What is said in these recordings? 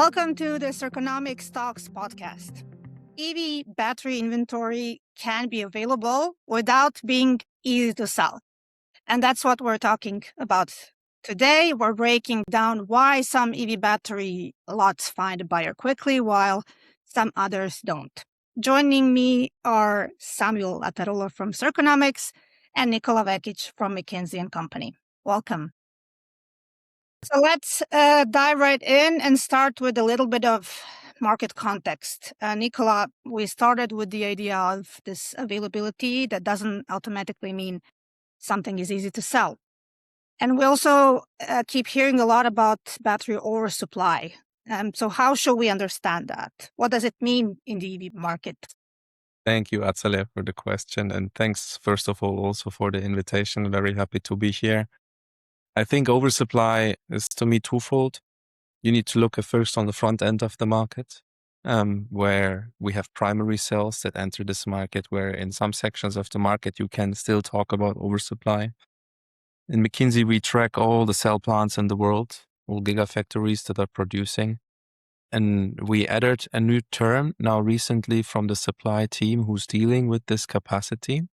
Welcome to the Circunomics Talks podcast. EV battery inventory can be available without being easy to sell. And that's what we're talking about today. We're breaking down why some EV battery lots find a buyer quickly while some others don't. Joining me are Samuel Lattarulo from Circunomics and Nikola Vekić from McKinsey Company. Welcome. So let's dive right in and start with a little bit of market context. Nikola, we started with the idea of this availability that doesn't automatically mean something is easy to sell. And we also keep hearing a lot about battery oversupply. So how should we understand that? What does it mean in the EV market? Thank you, Atsale, for the question. And thanks, first of all, also for the invitation. Very happy to be here. I think oversupply is, to me, twofold. You need to look at first on the front end of the market, where we have primary cells that enter this market, where in some sections of the market, you can still talk about oversupply. In McKinsey, we track all the cell plants in the world, all gigafactories that are producing. And we added a new term now recently from the supply team who's dealing with this capacity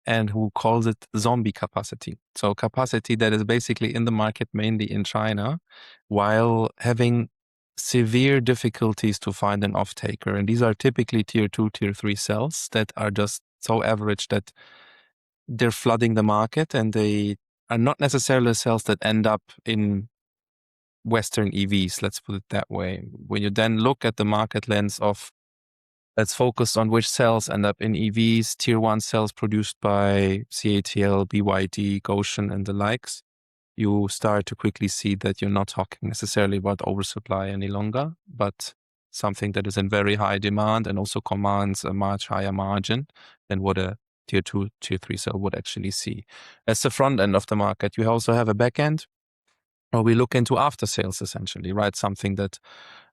and who calls it zombie capacity. So capacity that is basically in the market, mainly in China, while having severe difficulties to find an off-taker. And these are typically tier 2, tier 3 cells that are just so average that they're flooding the market, and they are not necessarily cells that end up in Western EVs, let's put it that way. When you then look at the market lens of, let's focus on which cells end up in EVs, tier 1 cells produced by CATL, BYD, Gotion, and the likes, you start to quickly see that you're not talking necessarily about oversupply any longer, but something that is in very high demand and also commands a much higher margin than what a tier 2, tier 3 cell would actually see. As the front end of the market, you also have a back end, or we look into after sales essentially, right? Something that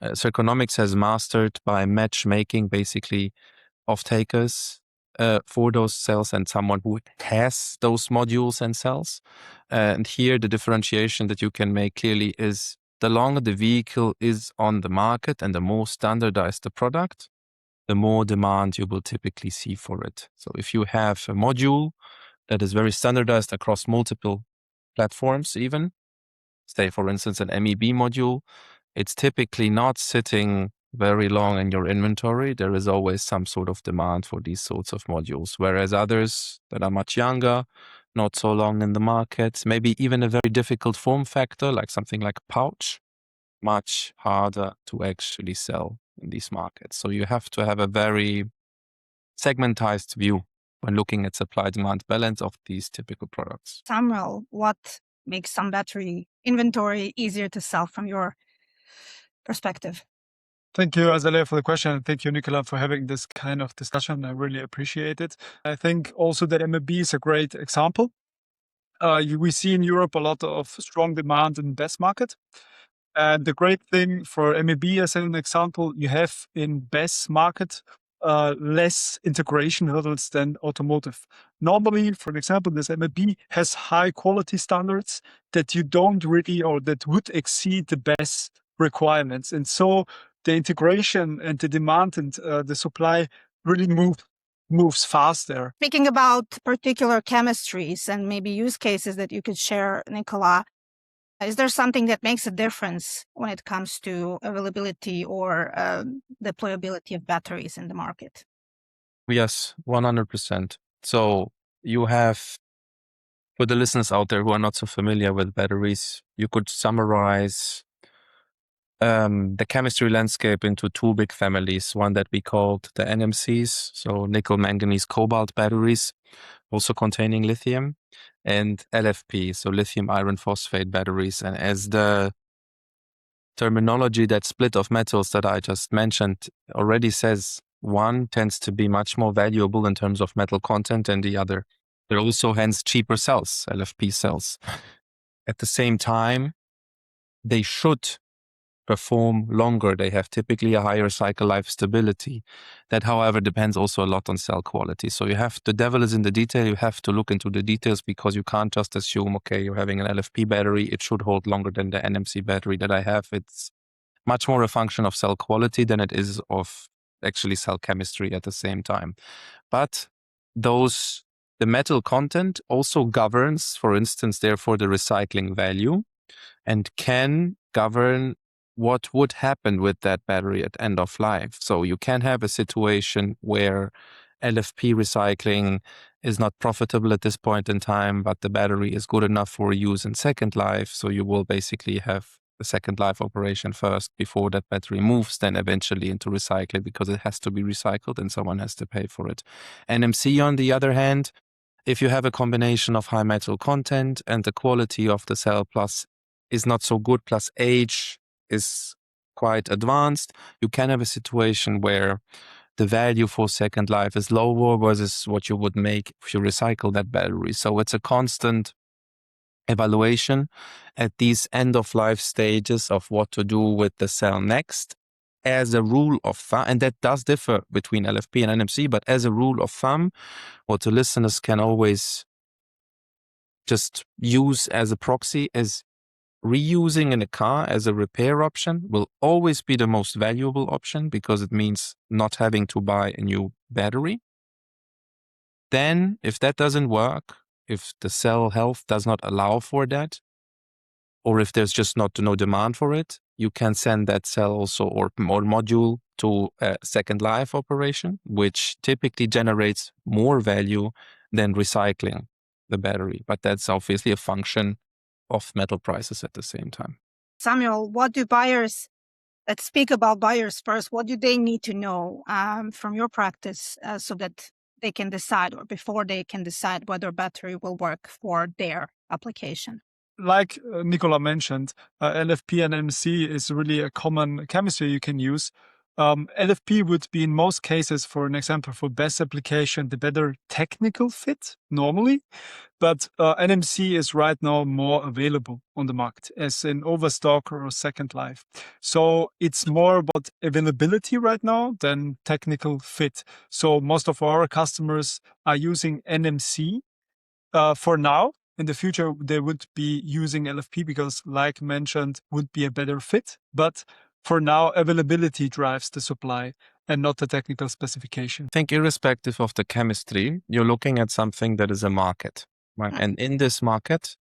Circunomics has mastered by matchmaking basically off-takers for those cells and someone who has those modules and cells. And here the differentiation that you can make clearly is the longer the vehicle is on the market and the more standardized the product, the more demand you will typically see for it. So if you have a module that is very standardized across multiple platforms even, say, for instance, an MEB module, it's typically not sitting very long in your inventory. There is always some sort of demand for these sorts of modules, whereas others that are much younger, not so long in the market, maybe even a very difficult form factor, like something like a pouch, much harder to actually sell in these markets. So you have to have a very segmentized view when looking at supply-demand balance of these typical products. Samuel, what makes some battery inventory easier to sell from your perspective? Thank you, Azalea, for the question. And thank you, Nikola, for having this kind of discussion. I really appreciate it. I think also that MEB is a great example. We see in Europe a lot of strong demand in the BESS market. And the great thing for MEB, as an example, you have in BESS market less integration hurdles than automotive. Normally, for example, this MEB has high quality standards that you don't really, or that would exceed the BESS requirements. And so the integration and the demand and the supply really moves faster. Speaking about particular chemistries and maybe use cases that you could share, Nikola, is there something that makes a difference when it comes to availability or deployability of batteries in the market? Yes, 100%. So you have, for the listeners out there who are not so familiar with batteries, you could summarize the chemistry landscape into two big families. One that we called the NMCs, so nickel, manganese, cobalt batteries, also containing lithium, and LFP, so lithium iron phosphate batteries. And as the terminology, that split of metals that I just mentioned already says, one tends to be much more valuable in terms of metal content than the other. They're also hence cheaper cells, LFP cells. At the same time, they should perform longer. They have typically a higher cycle life stability. That, however, depends also a lot on cell quality. So the devil is in the detail. You have to look into the details because you can't just assume, okay, you're having an LFP battery, it should hold longer than the NMC battery that I have. It's much more a function of cell quality than it is of actually cell chemistry at the same time. But the metal content also governs, for instance, therefore the recycling value, and can govern what would happen with that battery at end of life. So you can have a situation where LFP recycling is not profitable at this point in time, but the battery is good enough for use in second life. So you will basically have the second life operation first before that battery moves then eventually into recycling, because it has to be recycled and someone has to pay for it. NMC, on the other hand, if you have a combination of high metal content and the quality of the cell plus is not so good, plus age is quite advanced, you can have a situation where the value for second life is lower versus what you would make if you recycle that battery. So it's a constant evaluation at these end of life stages of what to do with the cell next. As a rule of thumb, and that does differ between LFP and NMC, but as a rule of thumb, what the listeners can always just use as a proxy is reusing in a car as a repair option will always be the most valuable option, because it means not having to buy a new battery. Then, if that doesn't work, if the cell health does not allow for that, or if there's just no demand for it, you can send that cell also or module to a second life operation, which typically generates more value than recycling the battery. But that's obviously a function of metal prices at the same time. Samuel, what do buyers, let's speak about buyers first. What do they need to know from your practice so that they can decide, or before they can decide whether battery will work for their application? Like Nikola mentioned, LFP and NMC is really a common chemistry you can use. LFP would be in most cases, for an example, for best application, the better technical fit normally. But NMC is right now more available on the market as in overstock or second life. So it's more about availability right now than technical fit. So most of our customers are using NMC for now. In the future, they would be using LFP because, like mentioned, would be a better fit. But for now, availability drives the supply and not the technical specification. I think irrespective of the chemistry, you're looking at something that is a market, right? And in this market,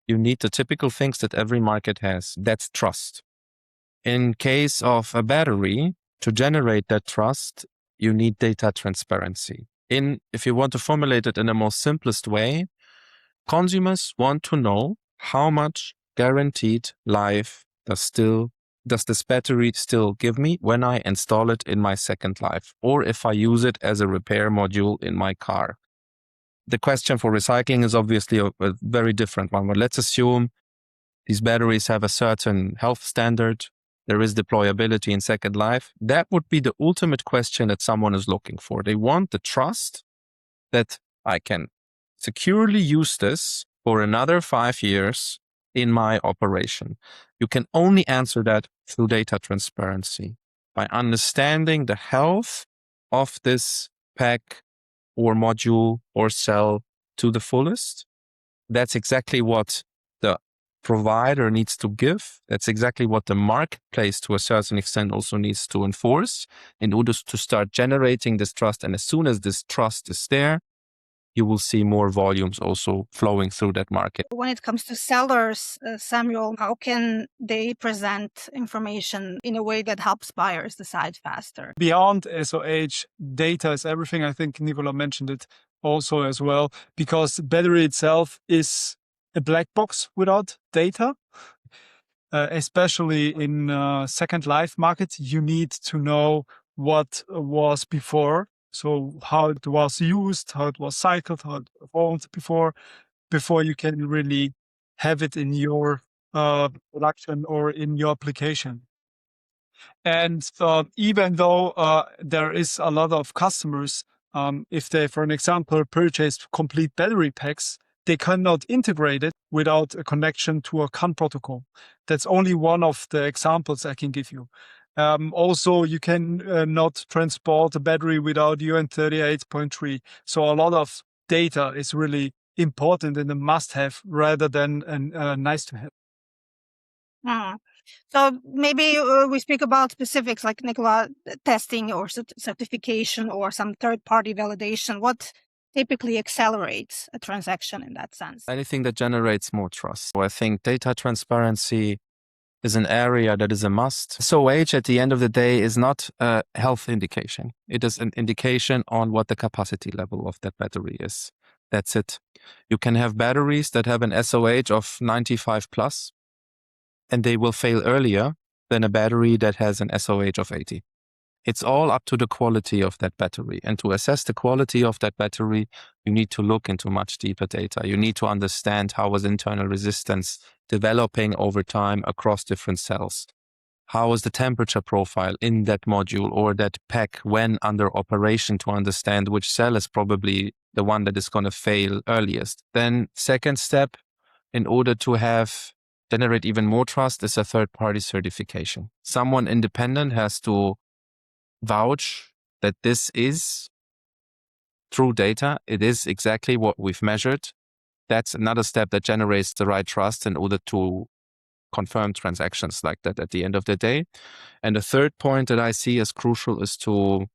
you need the typical things that every market has. That's trust. In case of a battery, to generate that trust, you need data transparency. If you want to formulate it in the most simplest way, consumers want to know how much guaranteed life does this battery still give me when I install it in my second life, or if I use it as a repair module in my car. The question for recycling is obviously a very different one. But let's assume these batteries have a certain health standard. There is deployability in second life. That would be the ultimate question that someone is looking for. They want the trust that I can securely use this for another 5 years in my operation. You can only answer that through data transparency, by understanding the health of this pack or module or cell to the fullest. That's exactly what the provider needs to give. That's exactly what the marketplace, to a certain extent, also needs to enforce in order to start generating this trust. And as soon as this trust is there, you will see more volumes also flowing through that market. When it comes to sellers, Samuel, how can they present information in a way that helps buyers decide faster? Beyond SOH, data is everything. I think Nikola mentioned it also as well, because battery itself is a black box without data. Especially in second life markets, you need to know what was before. So how it was used, how it was cycled, how it evolved before you can really have it in your production or in your application. And even though there is a lot of customers, if they, for an example, purchase complete battery packs, they cannot integrate it without a connection to a CAN protocol. That's only one of the examples I can give you. Also, you can not transport a battery without UN 38.3. So a lot of data is really important and a must-have rather than a nice-to-have. So maybe we speak about specifics like Nikola testing or certification or some third-party validation. What typically accelerates a transaction in that sense? Anything that generates more trust. So I think data transparency is an area that is a must. SOH at the end of the day is not a health indication. It is an indication on what the capacity level of that battery is. That's it. You can have batteries that have an SOH of 95 plus, and they will fail earlier than a battery that has an SOH of 80. It's all up to the quality of that battery. And to assess the quality of that battery, you need to look into much deeper data. You need to understand how was internal resistance developing over time across different cells. How is the temperature profile in that module or that pack when under operation to understand which cell is probably the one that is going to fail earliest. Then second step, in order to generate even more trust, is a third-party certification. Someone independent has to vouch that this is true data. It is exactly what we've measured. That's another step that generates the right trust in order to confirm transactions like that at the end of the day. And the third point that I see as crucial is you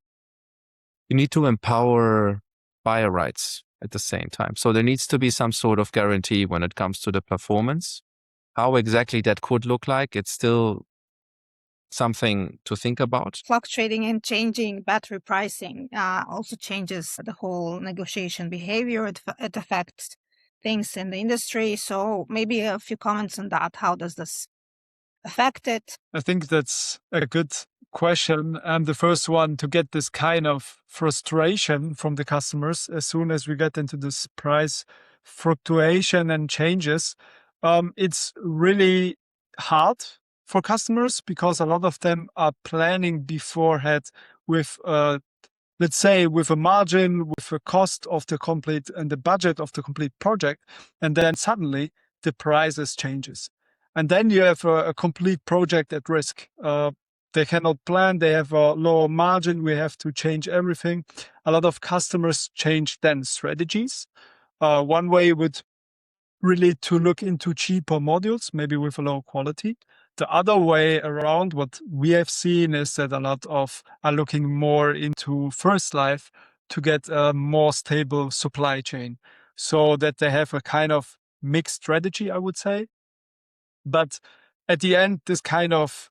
need to empower buyer rights at the same time. So there needs to be some sort of guarantee when it comes to the performance. How exactly that could look like, it's still something to think about. Fluctuating and changing battery pricing also changes the whole negotiation behavior. It affects things in the industry. So maybe a few comments on that. How does this affect it? I think that's a good question. I'm the first one to get this kind of frustration from the customers as soon as we get into this price fluctuation and changes. It's really hard for customers because a lot of them are planning beforehand with let's say with a margin, with a cost of the complete and the budget of the complete project, and then suddenly the prices changes. And then you have a complete project at risk. They cannot plan, they have a lower margin, we have to change everything. A lot of customers change then strategies. One way would really to look into cheaper modules, maybe with a low quality. The other way around, what we have seen is that a lot of are looking more into first life to get a more stable supply chain, so that they have a kind of mixed strategy, I would say. But at the end, this kind of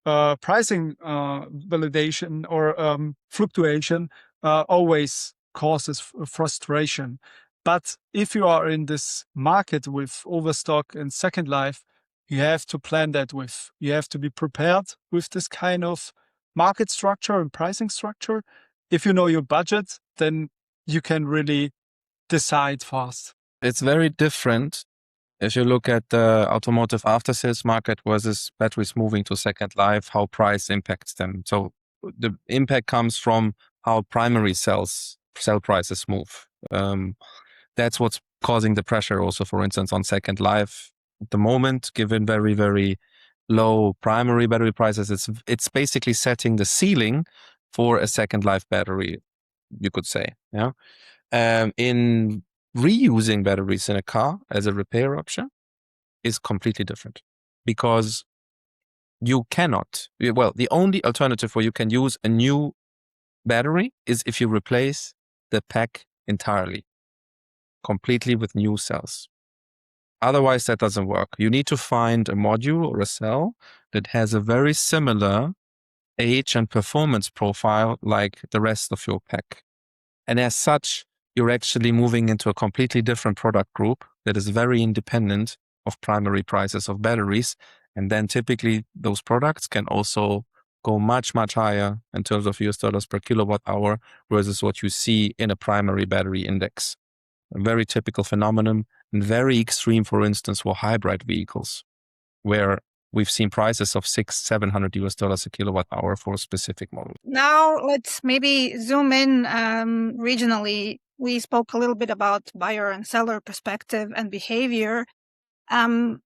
pricing validation or fluctuation always causes frustration. But if you are in this market with overstock and second life, you have to plan that with. You have to be prepared with this kind of market structure and pricing structure. If you know your budget, then you can really decide fast. It's very different if you look at the automotive after-sales market versus batteries moving to second life, how price impacts them. So the impact comes from how primary cell prices move. That's what's causing the pressure also, for instance, on second life. At the moment, given very, very low primary battery prices, it's basically setting the ceiling for a second life battery, you could say. Yeah. In reusing batteries in a car as a repair option is completely different, because you cannot, the only alternative where you can use a new battery is if you replace the pack entirely, completely with new cells. Otherwise, that doesn't work. You need to find a module or a cell that has a very similar age and performance profile like the rest of your pack. And as such, you're actually moving into a completely different product group that is very independent of primary prices of batteries. And then typically those products can also go much, much higher in terms of US dollars per kilowatt hour versus what you see in a primary battery index. A very typical phenomenon and very extreme, for instance, for hybrid vehicles, where we've seen prices of $600-700 US a kilowatt hour for a specific model. Now let's maybe zoom in regionally. We spoke a little bit about buyer and seller perspective and behavior. And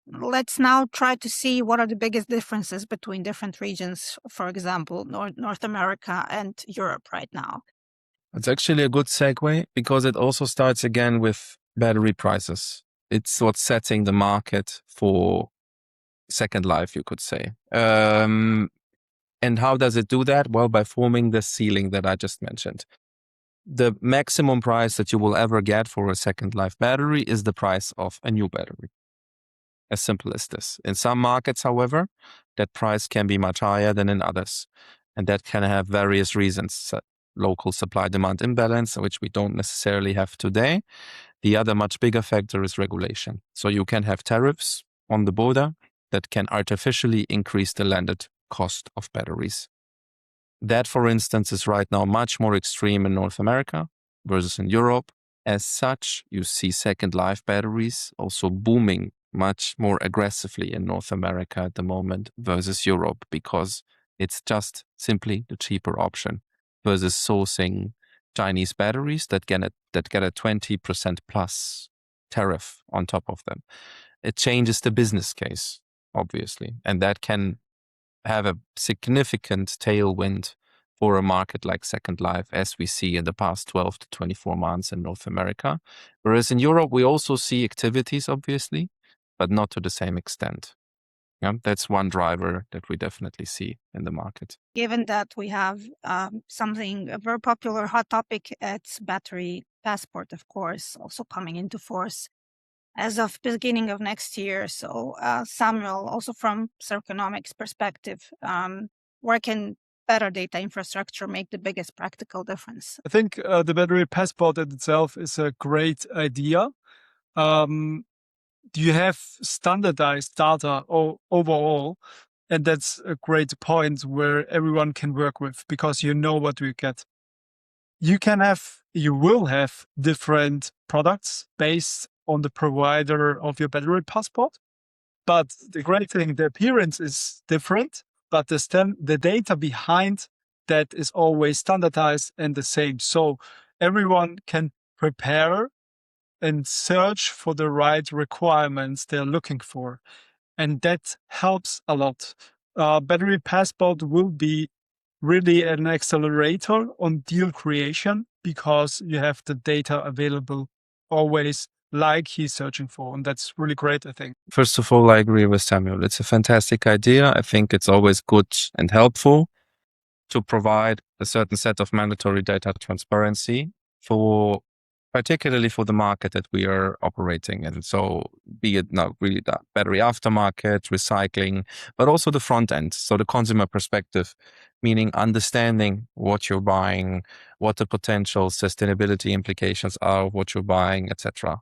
let's now try to see what are the biggest differences between different regions, for example, North America and Europe right now. It's actually a good segue because it also starts again with battery prices. It's what's setting the market for second life, you could say. And how does it do that? Well, by forming the ceiling that I just mentioned. The maximum price that you will ever get for a second life battery is the price of a new battery. As simple as this. In some markets, however, that price can be much higher than in others. And that can have various reasons. Local supply-demand imbalance, which we don't necessarily have today. The other much bigger factor is regulation. So you can have tariffs on the border that can artificially increase the landed cost of batteries. That, for instance, is right now much more extreme in North America versus in Europe. As such, you see second life batteries also booming much more aggressively in North America at the moment versus Europe, because it's just simply the cheaper option versus sourcing Chinese batteries that get a 20% plus tariff on top of them. It changes the business case, obviously, and that can have a significant tailwind for a market like Second Life, as we see in the past 12 to 24 months in North America. Whereas in Europe, we also see activities, obviously, but not to the same extent. Yeah, that's one driver that we definitely see in the market. Given that we have something, a very popular hot topic, it's battery passport, of course, also coming into force as of beginning of next year. So Samuel, also from Circunomics perspective, where can better data infrastructure make the biggest practical difference? I think the battery passport in itself is a great idea. You have standardized data overall, and that's a great point where everyone can work with, because you know what you get. You will have different products based on the provider of your battery passport. But the great thing, the appearance is different, but the data behind that is always standardized and the same. So everyone can prepare and search for the right requirements they're looking for. And that helps a lot. Battery passport will be really an accelerator on deal creation, because you have the data available always like he's searching for. And that's really great, I think. First of all, I agree with Samuel. It's a fantastic idea. I think it's always good and helpful to provide a certain set of mandatory data transparency particularly for the market that we are operating in. So be it now really the battery aftermarket, recycling, but also the front end. So the consumer perspective, meaning understanding what you're buying, what the potential sustainability implications are of what you're buying, etc.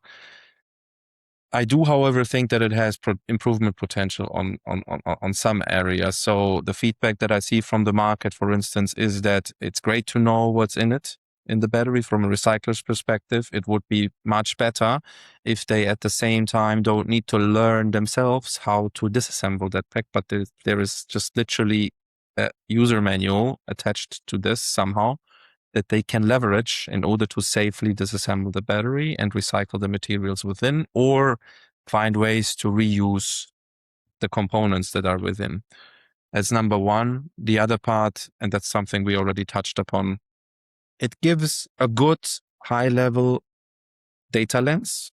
I do, however, think that it has improvement potential on some areas. So the feedback that I see from the market, for instance, is that it's great to know what's in it, in the battery from a recycler's perspective. It would be much better if they at the same time don't need to learn themselves how to disassemble that pack, but there is just literally a user manual attached to this somehow that they can leverage in order to safely disassemble the battery and recycle the materials within, or find ways to reuse the components that are within. That's number one. The other part, and that's something we already touched upon, it gives a good high-level data lens,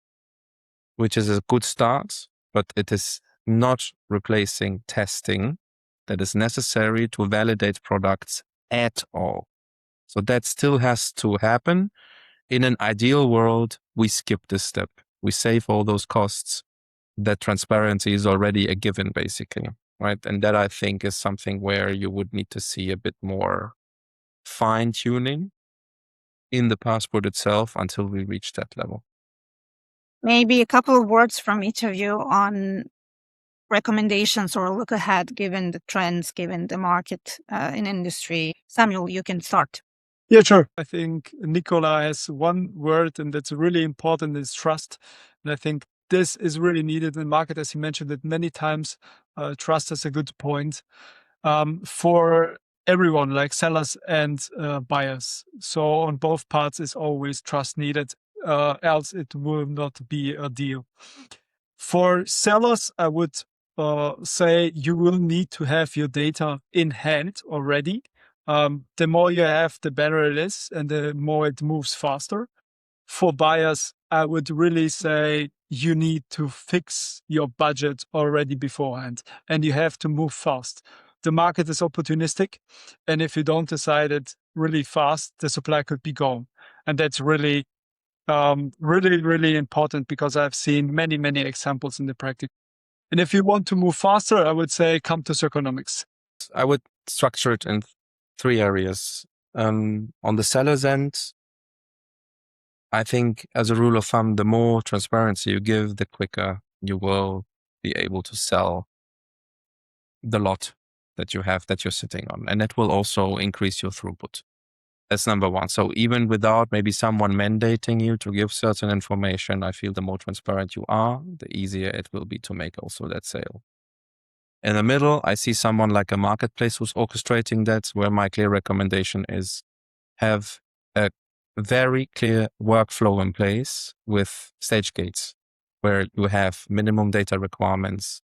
which is a good start, but it is not replacing testing that is necessary to validate products at all. So that still has to happen. In an ideal world, we skip this step. We save all those costs. That transparency is already a given, basically, right? And that, I think, is something where you would need to see a bit more fine-tuning in the passport itself until we reach that level. Maybe a couple of words from each of you on recommendations or look ahead, given the trends, given the market in industry. Samuel, you can start. Yeah, sure. I think Nikola has one word, and that's really important, is trust. And I think this is really needed in the market, as he mentioned it many times. Trust is a good point for everyone, like sellers and buyers. So on both parts is always trust needed, else it will not be a deal. For sellers, I would say you will need to have your data in hand already. The more you have, the better it is, and the more it moves faster. For buyers, I would really say you need to fix your budget already beforehand, and you have to move fast. The market is opportunistic, and if you don't decide it really fast, the supply could be gone. And that's really, really important, because I've seen many, many examples in the practice. And if you want to move faster, I would say come to Circunomics. I would structure it in 3 areas. On the seller's end, I think as a rule of thumb, the more transparency you give, the quicker you will be able to sell the lot that you have, that you're sitting on. And that will also increase your throughput. That's number one. So even without maybe someone mandating you to give certain information, I feel the more transparent you are, the easier it will be to make also that sale. In the middle, I see someone like a marketplace who's orchestrating that, where my clear recommendation is have a very clear workflow in place with stage gates, where you have minimum data requirements,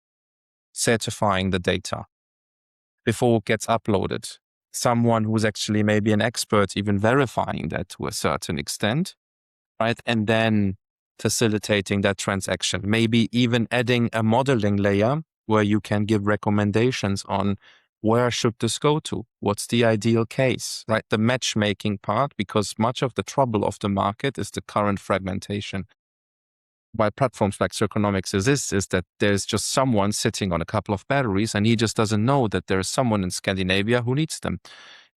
certifying the data before it gets uploaded. Someone who's actually maybe an expert, even verifying that to a certain extent, right? And then facilitating that transaction, maybe even adding a modeling layer where you can give recommendations on where should this go to? What's the ideal case, right? The matchmaking part, because much of the trouble of the market is the current fragmentation. Why platforms like Circunomics exist is that there's just someone sitting on a couple of batteries, and he just doesn't know that there's someone in Scandinavia who needs them.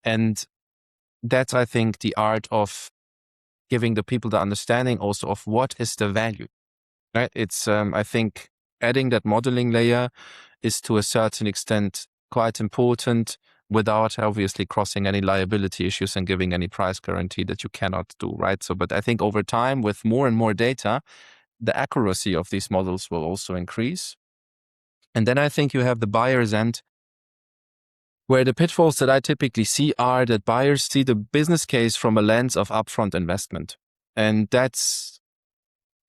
And that's, I think, the art of giving the people the understanding also of what is the value, right? It's, I think, adding that modeling layer is to a certain extent quite important, without obviously crossing any liability issues and giving any price guarantee that you cannot do, right? So, but I think over time, with more and more data, the accuracy of these models will also increase. And then I think you have the buyer's end, where the pitfalls that I typically see are that buyers see the business case from a lens of upfront investment. And that's,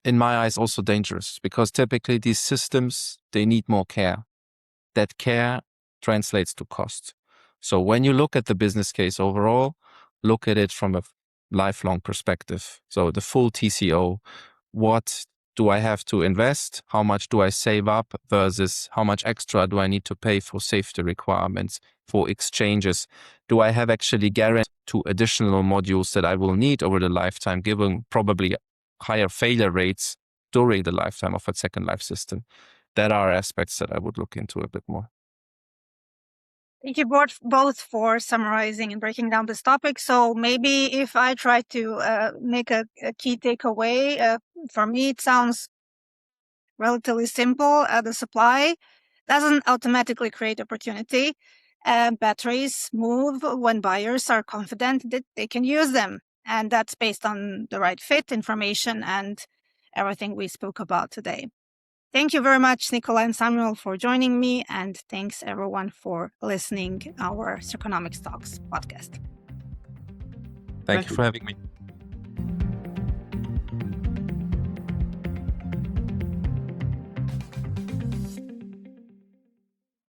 in my eyes, also dangerous, because typically these systems, they need more care. That care translates to cost. So when you look at the business case overall, look at it from a lifelong perspective. So the full TCO, what do I have to invest? How much do I save up versus how much extra do I need to pay for safety requirements, for exchanges? Do I have actually guaranteed to additional modules that I will need over the lifetime, given probably higher failure rates during the lifetime of a second life system? That are aspects that I would look into a bit more. Thank you both for summarizing and breaking down this topic. So maybe if I try to make a key takeaway, for me, it sounds relatively simple. The supply doesn't automatically create opportunity. Batteries move when buyers are confident that they can use them. And that's based on the right fit, information, and everything we spoke about today. Thank you very much, Nikola and Samuel, for joining me. And thanks, everyone, for listening our Circunomics Talks podcast. Thank you for having me.